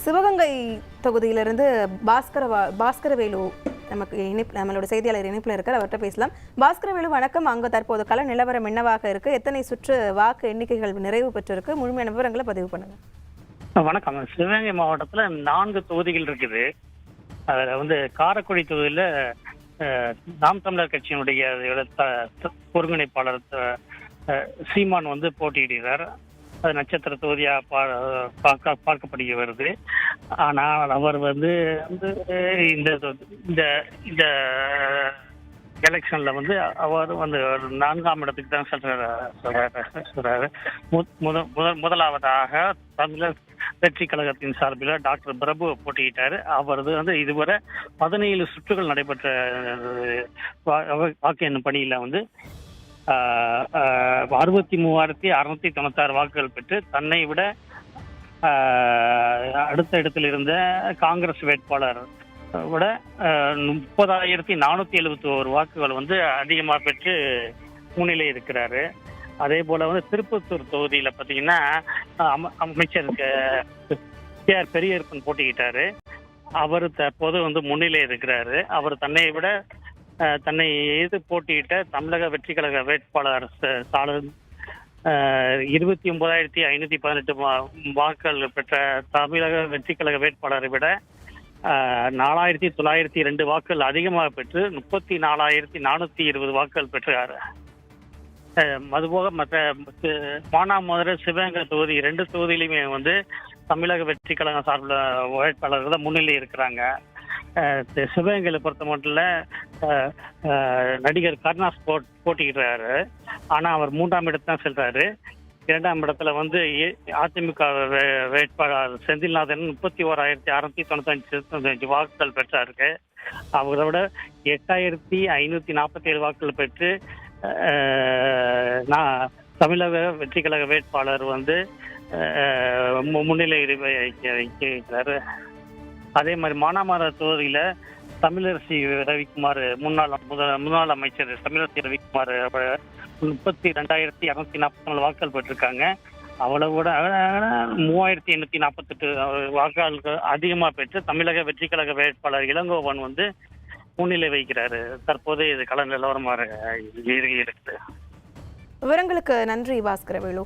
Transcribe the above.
சிவகங்கை தொகுதியிலிருந்து பாஸ்கரவேலு நம்மளோட செய்தியாளர் இணைப்பில் இருக்கார். அவர்கிட்ட பேசலாம். பாஸ்கரவேலு வணக்கம். அங்க தற்போது கள நிலவரம் என்னவாக இருக்கு? எத்தனை சுற்று வாக்கு எண்ணிக்கைகள் நிறைவு பெற்றிருக்கு? முழுமையான விவரங்களை பதிவு பண்ணுங்க. வணக்கம். சிவகங்கை மாவட்டத்துல 4 தொகுதிகள் இருக்குது. அதுல காரைக்குடி தொகுதியில நாம் தமிழர் கட்சியினுடைய ஒருங்கிணைப்பாளர் சீமான் போட்டியிடுகிறார். அது நட்சத்திர தொகுதியா பார்க்கப்படுக வருது. ஆனால் அவர் இந்த எலெக்ஷன்ல அவர் 4ஆம் இடத்துக்கு தான் சொல்றாரு. முதலாவதாக தமிழர் வெற்றி கழகத்தின் சார்பில் டாக்டர் பிரபு போட்டியிட்டாரு. அவர் இதுவரை 17 சுற்றுகள் நடைபெற்ற வாக்கு எண்ணும் பணியில 63,696 வாக்குகள் பெற்று தன்னை விட அடுத்த இடத்தில் இருந்த காங்கிரஸ் வேட்பாளர் விட 30,471 வாக்குகள் அதிகமாக பெற்று முன்னிலை இருக்கிறாரு. அதே போல திருப்பத்தூர் தொகுதியில பாத்தீங்கன்னா அமைச்சர் பெரியப்பன் போட்டிக்கிட்டாரு. அவர் தற்போது முன்னிலை இருக்கிறாரு. அவர் தன்னை எதிர்த்து போட்டியிட்ட தமிழக வெற்றி கழக வேட்பாளர் 29,518 வாக்குகள் பெற்ற தமிழக வெற்றி கழக வேட்பாளரை விட 4,902 வாக்குகள் அதிகமாக பெற்று 34,420 வாக்குகள் பெற்றார். அதுபோக மற்ற மானாமதுரை சிவகங்கை தொகுதி 2 தொகுதியிலுமே தமிழக வெற்றி கழகம் சார்பில் வேட்பாளர்கள் தான் முன்னிலை இருக்கிறாங்க. சிவகங்கையில பொறுத்த மட்டும் நடிகர் கருணாஸ் போட்டியிடுறாரு. ஆனா அவர் 3ஆம் இடத்து தான் செல்றாரு. 2ஆம் இடத்துல அதிமுக வேட்பாளர் செந்தில்நாதன் 31,695 வாக்குகள் பெற்றாரு. அவரை விட 8,547 வாக்குகள் பெற்று தமிழக வெற்றி கழக வேட்பாளர் முன்னிலை வைக்கிறாரு. அதே மாதிரி மானாமதுரை தொகுதியில தமிழரசி ரவிக்குமார் முன்னாள் அமைச்சர் தமிழரசி ரவிக்குமார் 32,244 வாக்குகள் பெற்றிருக்காங்க. அவ்வளவு 3,848 வாக்குகள் அதிகமா பெற்று தமிழக வெற்றி கழக வேட்பாளர் இளங்கோவன் முன்னிலை வைக்கிறாரு. தற்போது இது கள நிலவரமாக இருக்குது. விவரங்களுக்கு நன்றி பாஸ்கரவேலு.